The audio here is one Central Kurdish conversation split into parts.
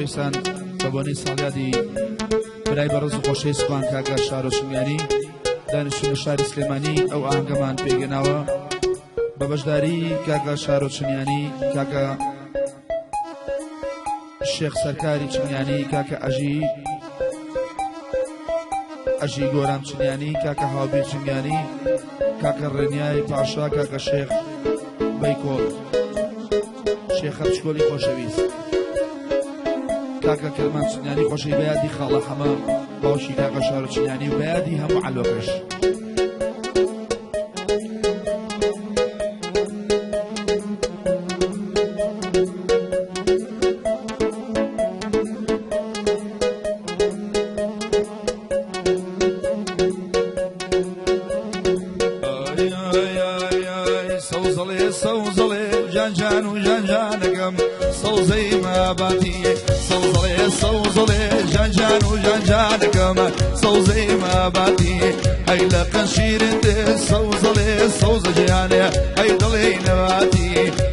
خۆشەویستان بە بۆنەی ساڵیادی برای بەڕێز و خۆشەویستمان کاکە شارۆچمیانی دانیشتوو لە شاری سلێمانی ئەو ئاهەنگەمان پێگەناوە بە بەشداری کاکە شارۆچمیانی، کاکە شێخ سەرکاری چمیانی، کاکە ئەژی گۆران چمیانی، کاکە هاوبیر چمیانی، کاکە ڕێنیای پاشا، کاکە شێخ بەیکۆڵ، شێخە پشکۆلی خۆشەویست، کاکە کەرمان چمیانی خۆشەوی بەیادی خاڵە حەمە باوشی کاکە شارۆچمیانی و بەیادی هەموو عەلوەکەش. سوزڵێ جانجان و جانجانەکەم سەوزەی ماباتی سەوزڵێ جانجان و جانجانەکەم سەوزەی ماباتی هەی لە قەنشیرت سەوزڵێ سەوزە گیانێ هەی دڵێ نەباتی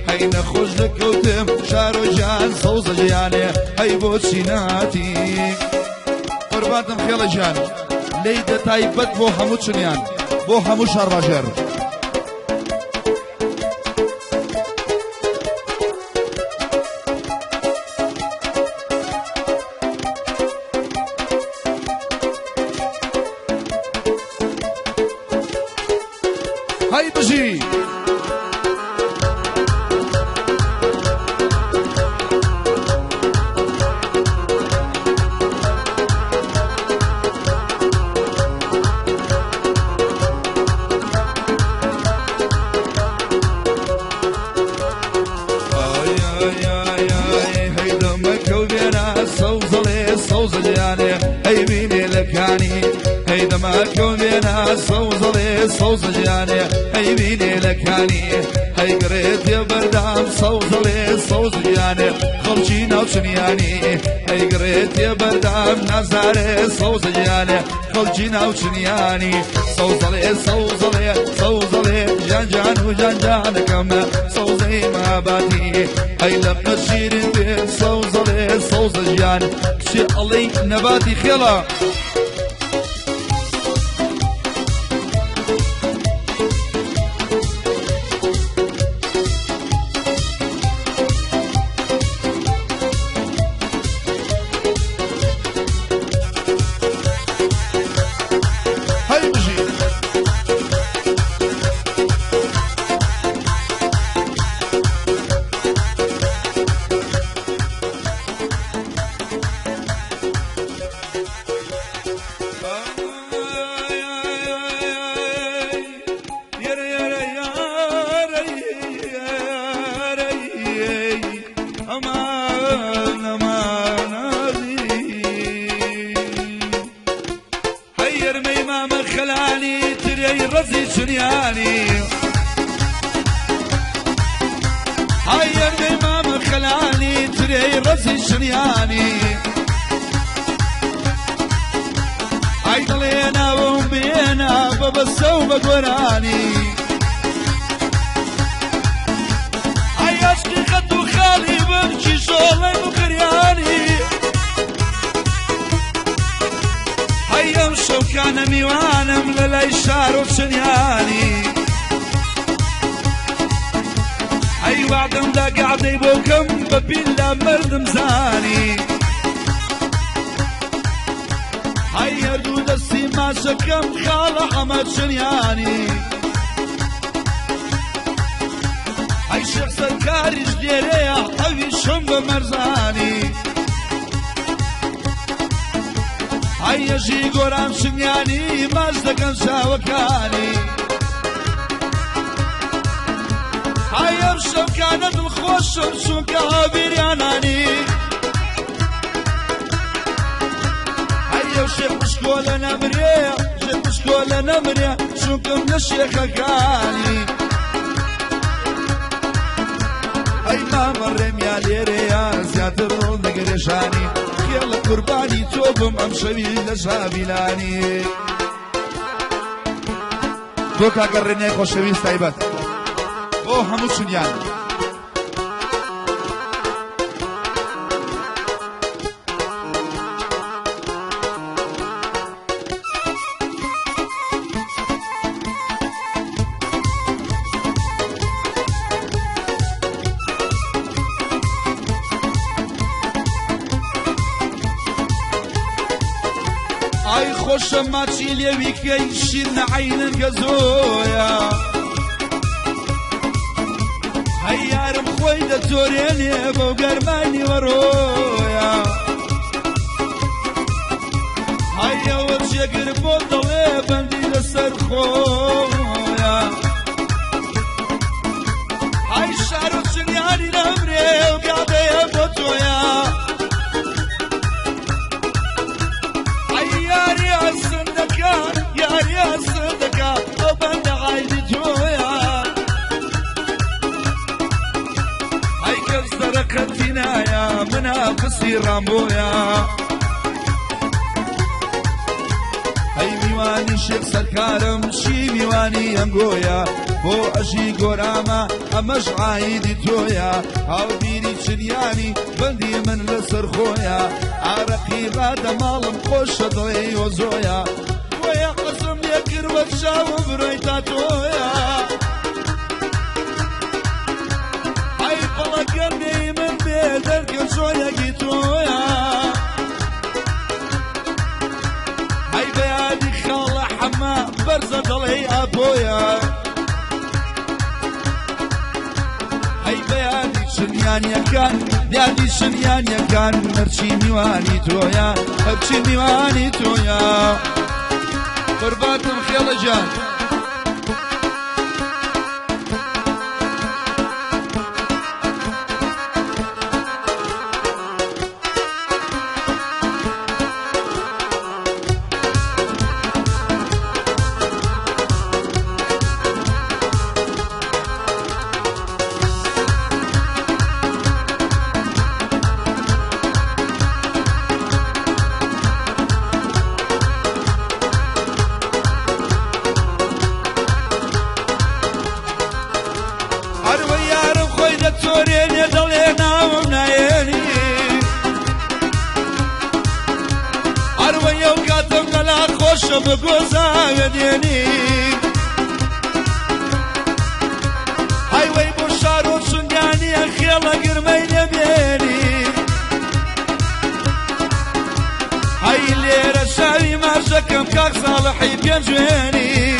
هەی نەخۆش دەکەوتم شارۆ جان سەوزە گیانێ هەی بۆچی ناتی قوربانتم خێڵە جان لێی دەتایبەت بۆ هەموو چنیان بۆ هەموو شەڕباژێر. هاي بجي هيدا مكوبينا سوزلي سوزلياني هي بيني لكاني هيدا مكوبينا سوزلي سوزلياني هي بيني لكاني هي قريت يا بردام سوزلي سوزلياني خلجينا وشنياني هي قريت يا بردام نزاري سوزلياني خلجينا وشنياني سوزلي سوزلي سوزلي جانجان وجانجانكم سوزي ما باتي هي لبنا الشيرين بين سوزلي سوزليان كشي علي نباتي خيلا رزي شرياني هيا الإمام خلاني تري رزي شرياني هاي ضلينا وبينا ببسو بقراني هاي اشكي خدو خالي بمشي شغلي بقرياني هيا مشو كان ميوانم للاي شارو شنياني هاي وعدم دا قاعدي بوكم ببيلا مرد مزاني هاي يردود السيما شكم خالة حمد شنياني هاي شيخ سركاري جديري حوي شنب مرزاني هاي يجي قرام شنياني مازدقن شاوكاني هاي امشو كانت الخوش شو كابير ياناني هاي وشيخ مشكولة نمرية شيخ مشكولة نمرية شو كم الشيخ كاني هاي ما مرم يا ليريا زيادة رول نقرشاني يلا قرباني توبم امشوي لشابيلاني دوكا قرني خوشوي استايبت او همو چنيان شماتشي ليوي كي شين عين قزويا هيارم خويدة توريني بوقرماني ورويا هيا وتشقر بوضلي بندي لسرخويا هاي شارو تشنياني نمري وقاعدة يبطويا يا الصدقة وبند عايدي تويا هاي كالزرقتنا يا منافسي رامبويا هاي ميواني شيخ سركارم شي ميواني ينقويا بو أجي قراما أمش عايدي تويا هاو بيري شنياني بندي من لسرخويا عرقي غاد مالم خوش ضي وزويا ويا قسم يكر وتشاوب ريتاتويا هاي بلقني من بيدك شوية جيتويا هاي بيادي خالة حما برزة ضلي أبويا هاي بيادي شنيانيا كان بيادي شنيانيا كان مرشي ميواني تويا هبشي ميواني تويا قرباتم خيال جان بقوزا وديني هاي وي بشارو سنجاني خيلا قرمين بيني هاي اللي رشاوي ما شكم كاك صالحي بينجويني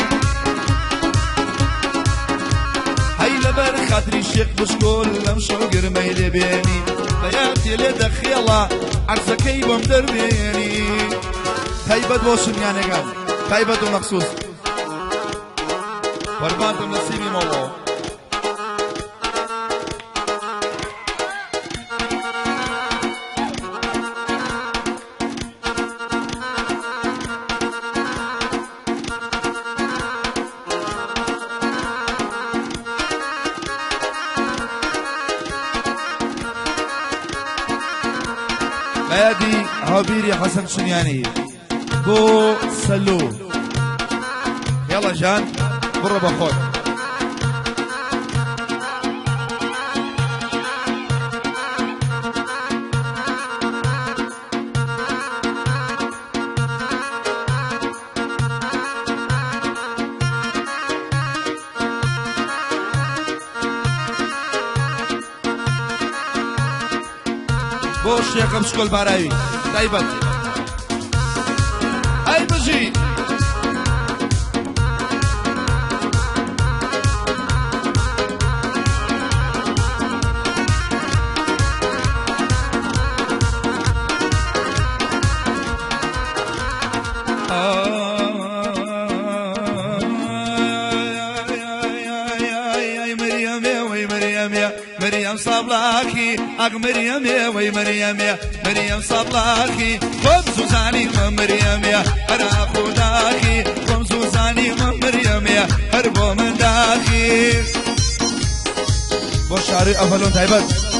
هاي لبر خاطري الشيخ بشكول لمشو قرمين بيني بياتي لدخيلا عرسكي بمدر بيني تايبت بوشن يعني قال تايبت ومخصوص قربانتم نصيبي موضوع بيادي هابيري حسن شنياني بو سلو يلا جان برا بخور بو الشيخ بشكل باراوي طيبت هاي بجي مريم صبلاكي اق مريم يا وي مريم يا مريم صبلاكي قم زاني مريم يا انا خداكي قم زاني مريم يا هربو من داخي بشاري افلون تايبت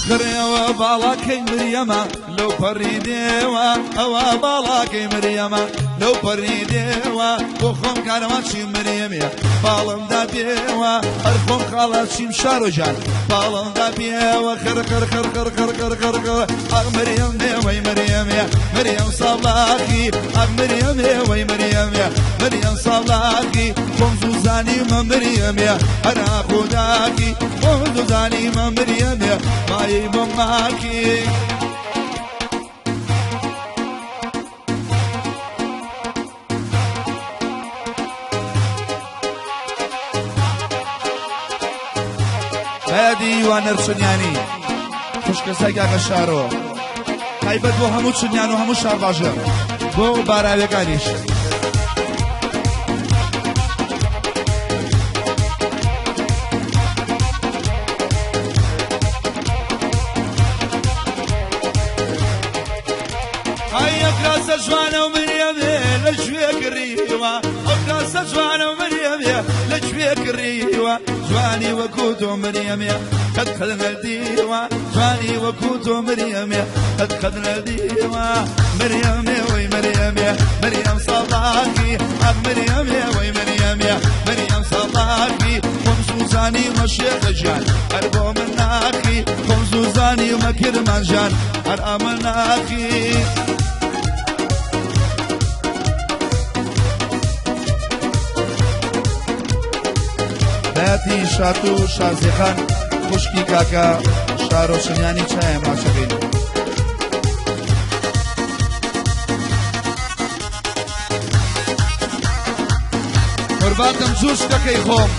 خريا وبالاكي مريم لو فريديوا أوا بالاكي مريم لو فريديوا وخم كارماشي مريم يا بالم دابيوا أرخم خالاشي مشاروجان بالم دابيوا خر خر خر خر خر خر خر خر مريم وي مريم يا مريم صلاحي مريم وي مريم يا مريم صلاحي خمسو زاني ما مريم يا أنا خداكي خمسو زاني ما مريم يا ماي مماكي هادي وانر سنياني خوشکەسەی کاکە شارۆ تایبەت بۆ هەموو چنیان و هەموو شار باژێر بۆ باراویەکانیش ئەکراسە جوانە و مریەمێ لە گوێ کڕیوە ئەکراسە جوانە و مریەمێ لە گوێ کڕیوە جوانی وەکو تۆ مریەمێ قد خدنا الديوة جواني وكوتو مريم يا قد خدنا الديوة مريم يا وي مريم يا مريم صلاحي مريم يا وي مريم يا مريم صلاحي خمسوزاني ومشيخ جان أربو من أخي خمسوزاني ومكرمان جان أرأى من أخي بەتی شاتو شازیخان خوشکی کاکە شارۆ سنیانی چایە ماچەکەین قورباتم جوشکەکەی خۆم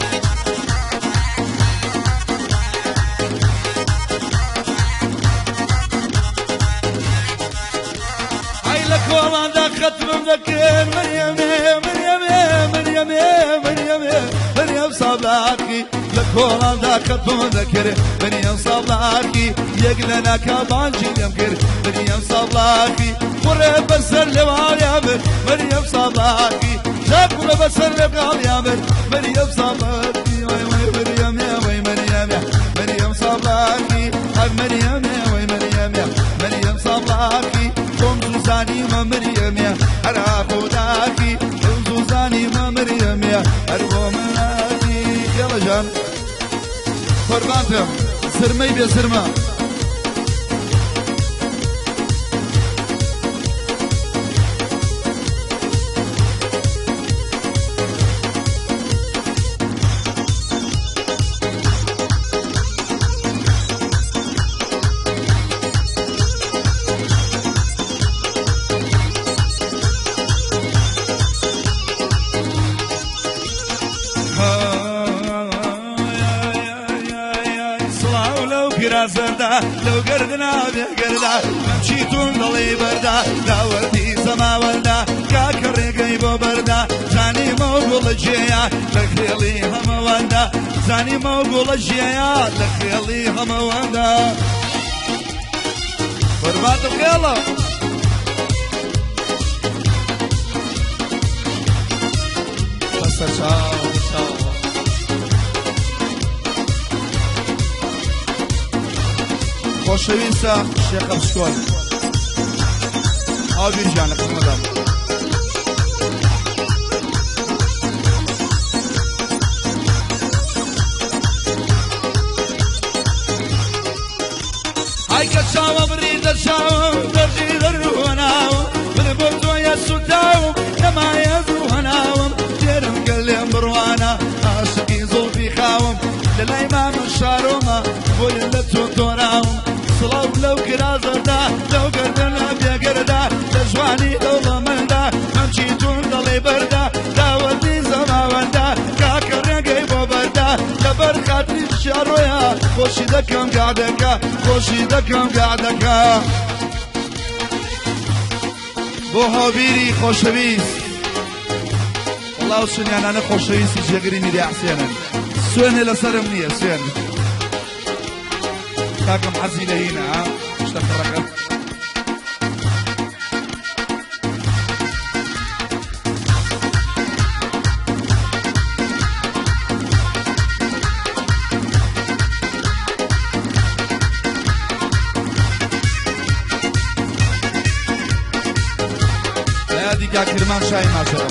ئەی لە کۆڵاندا خەتمم دەکرد مەریەمێ مەریەمێ مەریەمێ مەریەمێ مەریەم سابلاکی لكولان ذاك الطون ذكر مريم صبلاكي يقلنا كبانجي يمكر مريم صبلاكي قرب بسر لواليامر مريم صبلاكي شاكونا بسر لواليامر مريم صبلاكي وي وي مريم يا وي مريم يا مريم صبلاكي مريم يا وي مريم يا مريم صبلاكي قوم زوزاني ما مريم يا أرى خداكي قوم زوزاني ما مريم يا أربو مناكي يلا جان قربانتم سرمي بسرما زردا لو قردنا بقردا ممشيتون ضلي بردا داورتي سما وردا كاكري قيبو بردا زاني موقول الجيا لخيلي هم وندا زاني موقول الجيا لخيلي هم وندا قربات الخيلة بس شاو خوشویستە شێخە بشکۆن ئاو بیرجانە قسمەدام هايكا شاوة بريدة شاوة درجي دروهناو من بوتو يسوتاو كما يدروهناو جيرم قليم بروانا عاشقي زوفي خاوم للأيمام الشاروما وللتو توراوم صلاو لو كرازردا لو قردنا بيقردا تجواني لو ضمندا ممشيتون ضلي بردا داودي زما وندا كاكر نقيبو بردا لبر خاطري الشارويا خوشي دكم قعدكا خوشي دكم قعدكا بۆ هاوبیری خۆشەویست وڵاو سنیانانە خۆشەویستی جێگری میری حسێنن سوێنێ لەسەرم نییە سوێن كاكم حزي لهينا شتا فرقة كاكرمان شاي ما شاء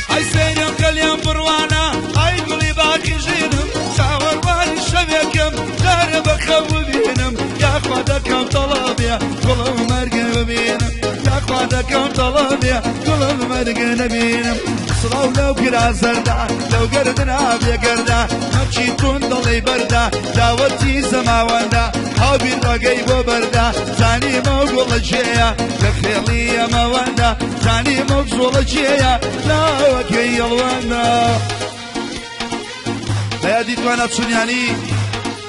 هاي سيريم كليم بروانا هاي قولي باقي جينم شاور واني شبيكم دار بخو بينم يا خدكم طلبيا كل مرقب بينم يا خدكم طلبيا كل مرقب بينم صلاو لو كرا زردا لو قردنا بيقردا مچي تون ضلي بردا داوتي سماواندا حابي رقيب بردا زاني موقول جيا لخيلي يا مواندا زاني موقول جيا لا وكي الواندا لا يدي توانا تشونياني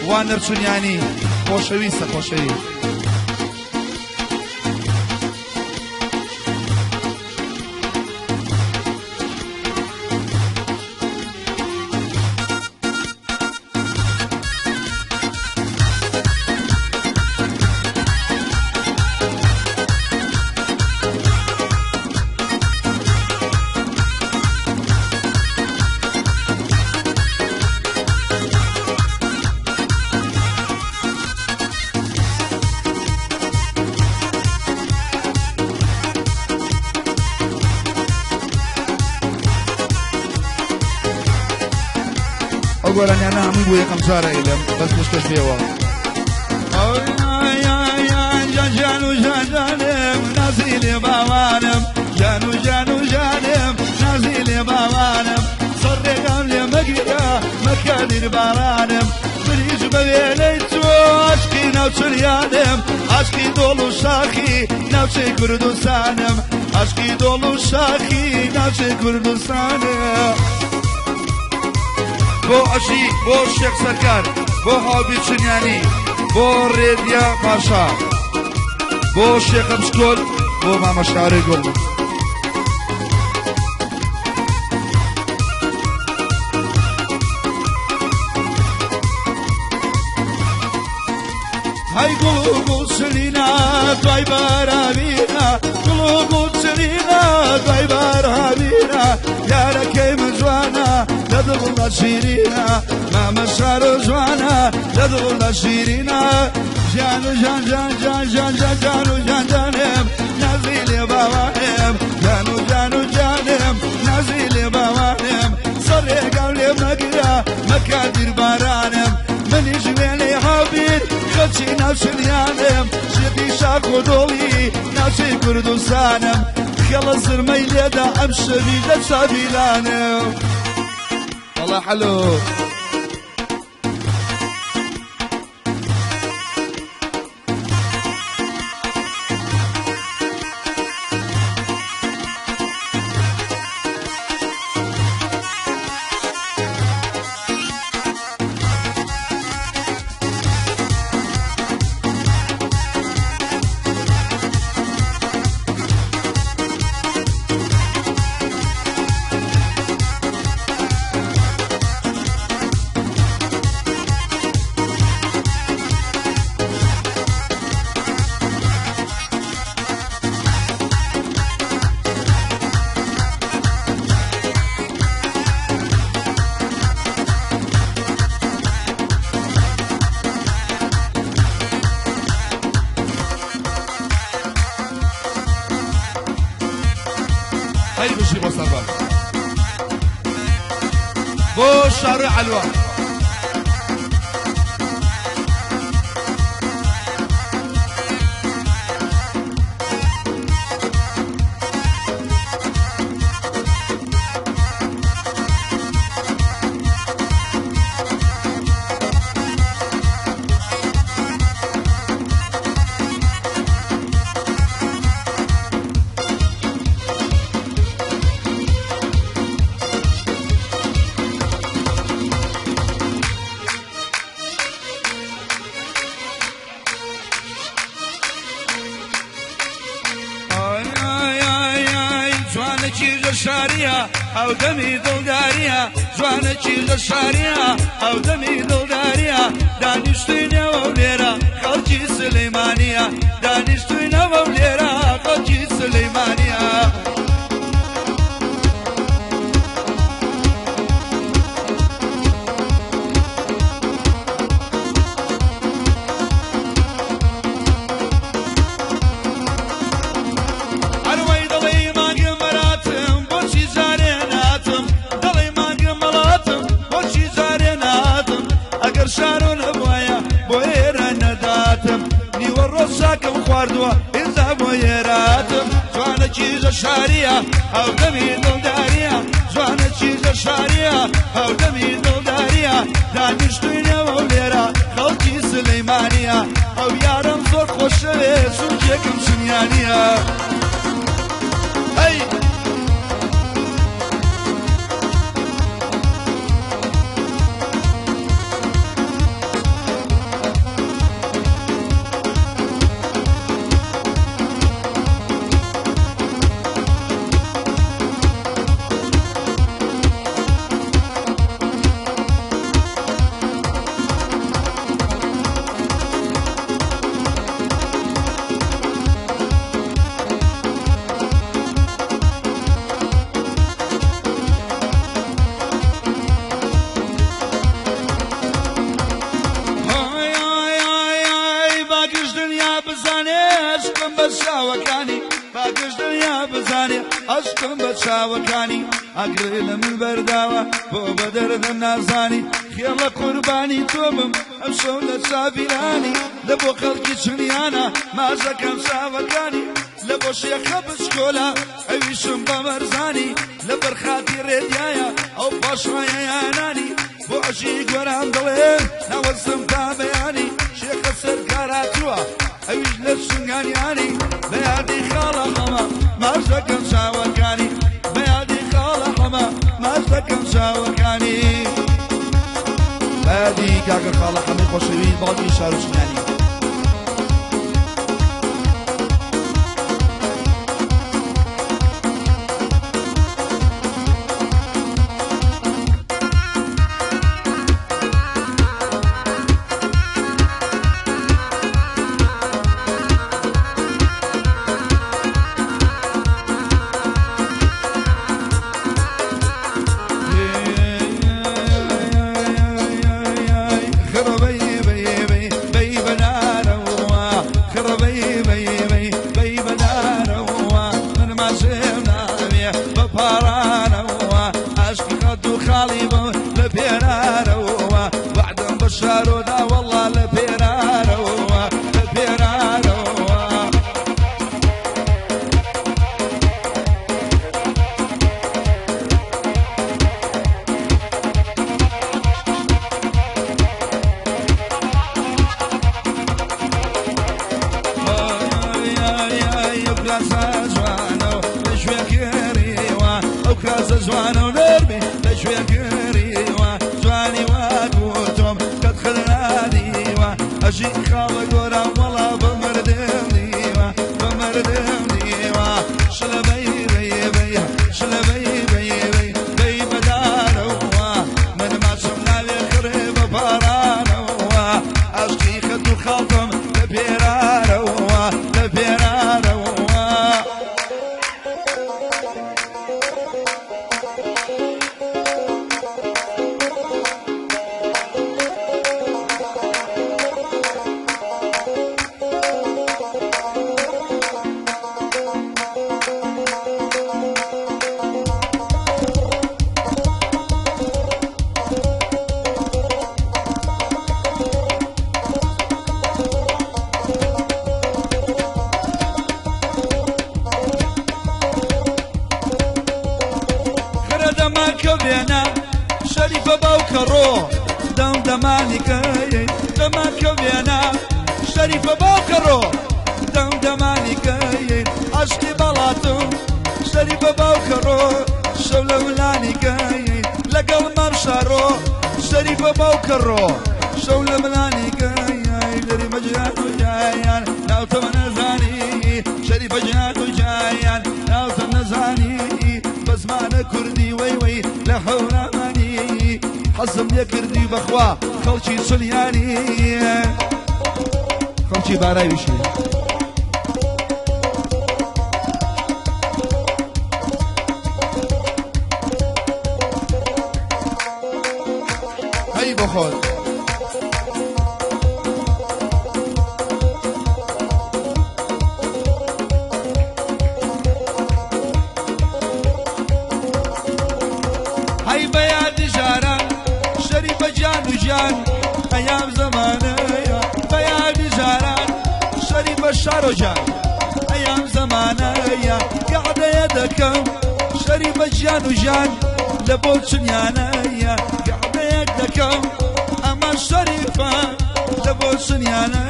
وانر تشونياني خوشويسة خوشوي أقول أني أنا عمي بويا خمسارة إلهم بس مش فيه واحد جانو جانم نازل باوانم جانو جانو جانم نازل باوانم صري قبل مقيا مكادر بارانم بريج بليليتو عشقي نوشريانم عشقي دولو شاخي نوشي كردستانم عشقي دولو شاخي نوشي كردستانم بو عشي بو الشيخ سركار بو حابي تشنياني بو ريديا باشا بو الشيخ مشكول بو ماما شعري قول هاي قلوب سلينا طيبار بينا قلوب سلينا طيبار بينا يا ركي مزوانا لدغنا شيرينا ما مشار زوانا لدغنا شيرينا جانو جان جان جان جان جان جانو جان جانم نازل بوانم جانو جانو جانم نازل بوانم صري قولي مقيا مكادر بارانم مني جويلي حبيب خلشي ناشنيانم شدي شاكو دولي ناشي كردستانم خلص الميلة دا أمشري دا سابيلانم والله حلو هاي بشي مصابة بو شارع علوة شاريا او دمي دلداريا جوانا چيز شاريا او دمي دلداريا دانشتوينة ووليرا خلجي سليمانيا دانشتوينة ووليرا خلجي سليمانيا خواردووە ئێزا بۆ یێراتم جوانە کیژە شاریە هەودەمی دڵداریە جوانە کیژە شاریە هەودەمی دڵداریە دانیشتوینەوە و لێرە خەڵکی سلەیمانیە ئەو یارم زۆر خۆشەوێ سوکێکم چنیانیە ئەی عشقم بە چاوەکانی ئەگرێ لە من بەرداوە بۆ بە دەردە نازانی خێڵە قوربانی تۆ بم ئەم شەو لە چاویرانی لە بۆ خەڵکی چنیانە مازەکەم چاوەکانی لە بۆ شێخە بچکۆلا ئەویشم بە مەرزانی لە بەرخاتی ڕێدیایە ئەو پاشڕایە یانانی بۆ عەشی گۆران دڵێن ناوەستم تا بەیانی شێخە سەرکاراتووە ئەویش لە شنگانیانی بە یادی خاڵە ئەمە ماش دەکەم چاوەکانی بە یادی خاڵە ئەمە ماش دەکەم چاوەکانی بە یادی کاکە خاڵە حەمید خۆشەویست باڵکی شارۆچنیانی حەزم لێ کردی بەخوا خەڵکی چڵیانی خەڵکی باراویشی هەی بۆ خۆت هەی بە یادی ژاران شەریفە جان و جان ئەیام زەمانەیە بە یادی ژاران شەریفە بشار جان أيام زمانة قاعدة يدكم شريف جان وجان لبول شنيانا قاعدة يدكم أما شريفة لبول شنيانا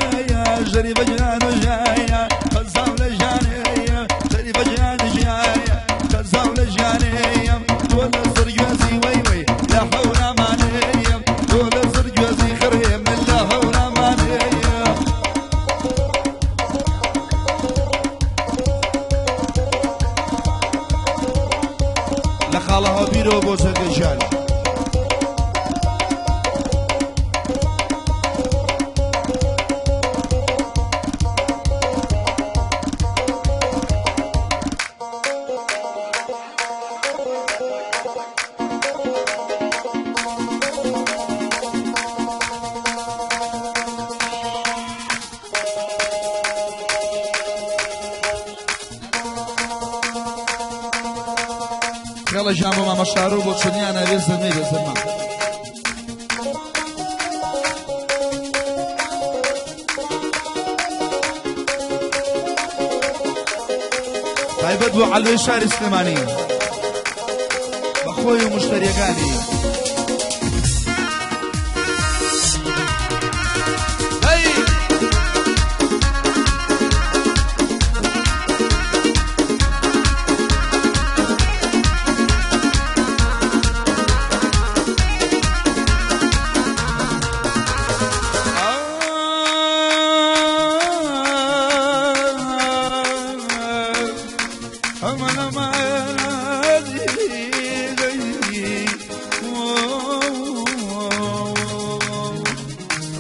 شريف جان وجان خزام لجاني شريف جان جاية خزام لجاني دول الزرجوازي وي وي لا حول ما نيم دول الزرجوازي خريم لا حول ما نيم لخاله بيرو بوسه جال يلا جامو ما مشارو بوشني انا بزمي بزما طيب بو على شارع سليماني بخوي ومشتريقاني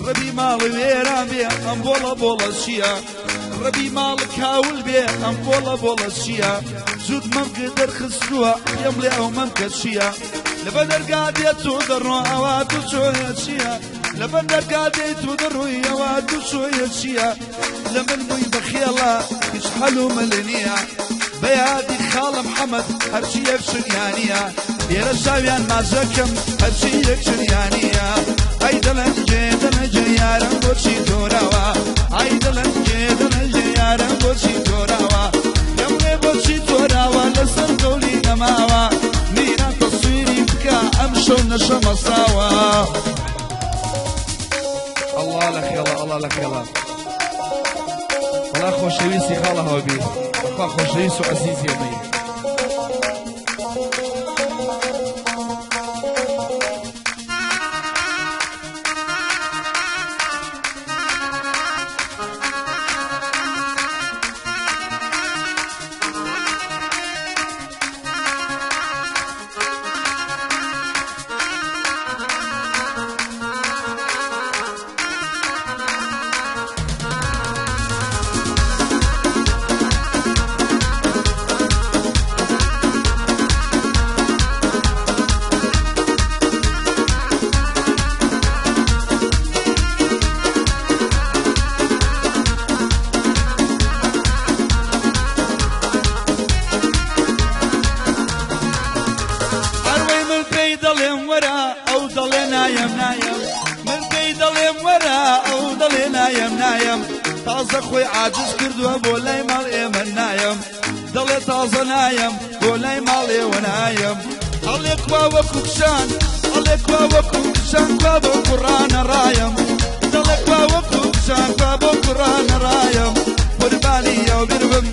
ربي مال ويران بي ام بولا شيا ربي مالك هاول بي ام بولا شيا زود ممكن خسروا يملي او ممكن شيا لبدر قاعد يتودروا اواد شويه شيا لبدر قاعد يتودروا اواد شويه شيا لمن مي بخيلا يشحلوا ملنيا بيادي خال محمد هرشي يكشنيانيا يا رشاويان ما زكم هرشي يكشنيانيا ايدلن جيدلن يارم بوشي توراوا ايدلن جيدلن يارم بوشي توراوا يملي بوشي توراوا لسر قولي نماوا نيران تصويري بكا امشو نشم صاوا الله لك يلا الله لك يلا والله خوشويسي خاله هوبي اخوة خوشويسو عزيزي يومي نايم تازه خوي عاجز كردوه بولاي مال ايمن نايم دلي تازه نايم بولاي مال ونايم عليك وكوكشان عليك وكوكشان بابو قران رايم دلك وكوكشان بابو قران رايم قرباني يا وبربم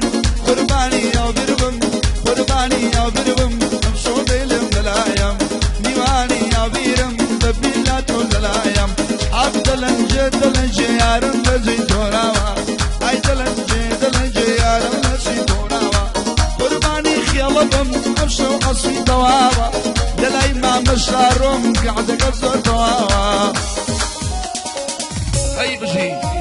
قرباني يا وبربم قرباني يا وبربم امشو بيلم دلايم نيواني يا بيرم ببيلات دلايم عبدلن جدلن جيارم لزي توراوا عيدلن جدلن جيارم لزي توراوا قرباني خيالبم امشو قصي دواوا دلاي ما مشارم قاعد قصر دواوا هاي بجي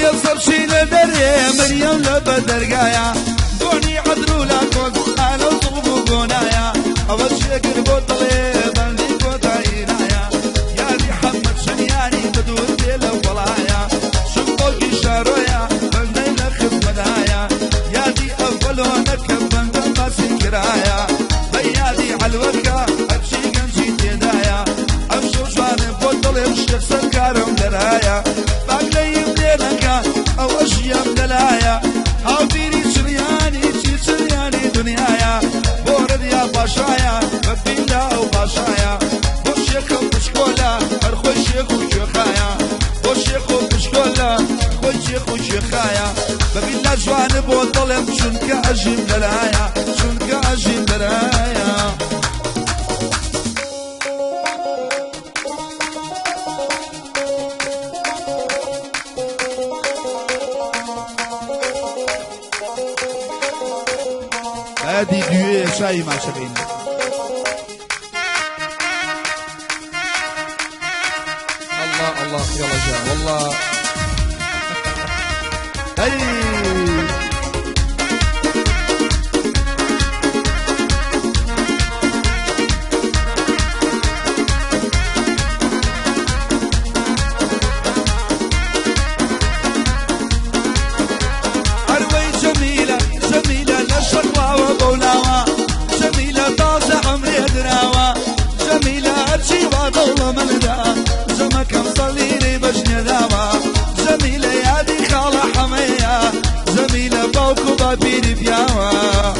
يصبشي لدري مريم لبدرقايا بوني عدلو لاكوز انا وطوب وقونايا اول شكر بوطلي بندي بوطاينايا يا دي حمد شنياني بدور ديلا ولايا شمبوكي شارويا بندي لخذ مدايا يا دي اولونك بندي باسي كرايا بيادي عالوكا ابشي كنشي تدايا امشو شواني بوطلي الشيخ سكارم درايا او اشياء دلايا هافيري شرياني شي شرياني دنيايا بورد يا باشايا ببيلا وباشايا بوشيخ وبشكولا ارخوي شيخ وشيخايا بوشيخ وبشكولا ارخوي شيخ وشيخايا ببيلا جواني بوطلم شنك اجيب دلايا شنك اجيب دلايا هادي دوي شاي مع شبين الله الله يلا جا والله هاي بيري بياوا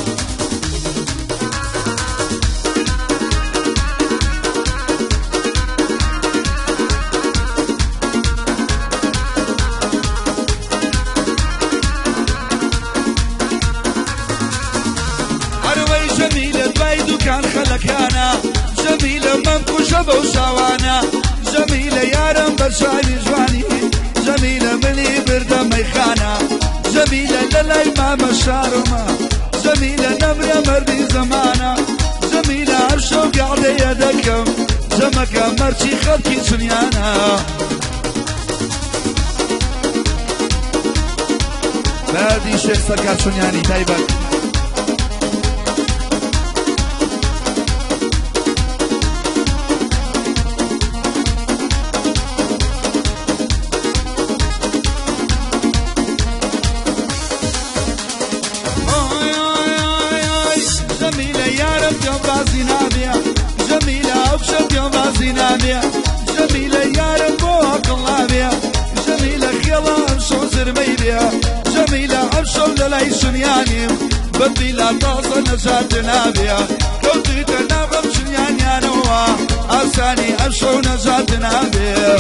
أروي جميلة بايدو كان خلكانا جميلة ممكو شبه وشاوانا جميلة يارم برشاني جواني جميلة مني بردم ميخانا جميلة للاي ما مشارما جميلة نمرة مردي زمانا جميلة عرشو قاعدة يدكم جمكة مرشي خلقي سنيانا بادي شيخ سركار سنياني تايبك جميلة يا ربوك الله بيا جميلة خيالة امشو زرمي بيا جميلة امشو للاي سنياني بدي لا تعصى نجاتنا بيا كوتي تناغم سنياني انا هو اساني امشو نجاتنا بيا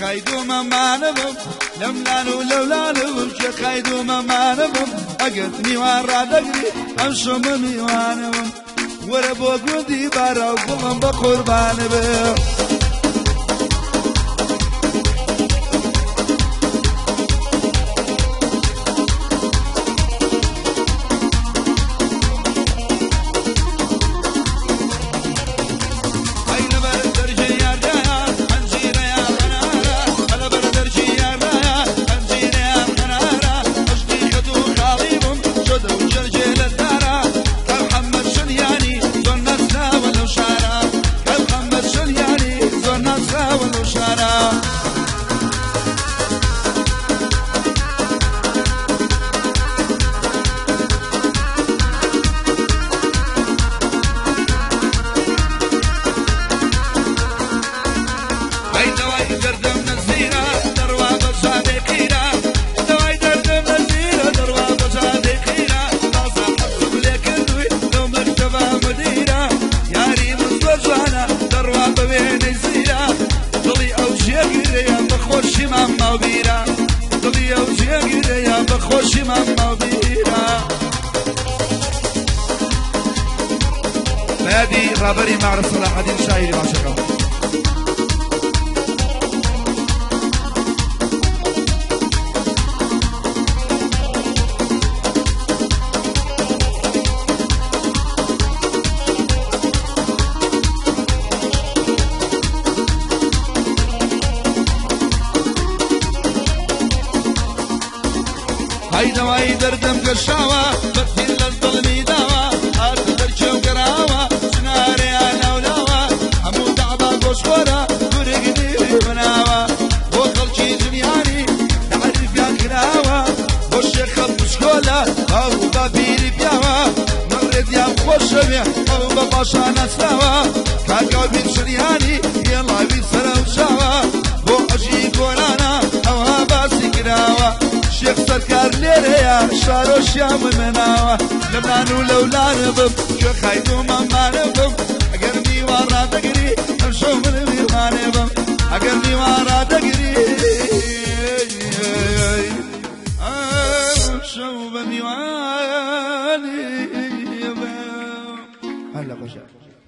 خايدوما ما نبم لملانو لولا نبم خايدوما ما نبم أقتني وارا دقري أمشو مني وانبم وربو قدي بارا وقلم بقربان بم خرابري معرض صلاح الدين شاعري باشكم هيدا وهي دردم قشاوة بطير للظلمي داوة أرد درجة وقراوة سناري أنا ولاوة حمود عبا قشورة ورق ديري مناوة وخلشي دنياني تعرف يا كراوة والشيخ بشكولة أو بابيري بياوة مرد يا خوشمي أو بباشا نسلاوة كاكاو بين شرياني يلا بيسرا وشاوة وأجي قولانا أو هاباسي كراوة شيخ سركار ليريا شارو شام مناوة لبنان ولولا نضم شيخ هيدو ما نضم أقرني ورا دقري امشو من الميرمان بم أقرني ورا دقري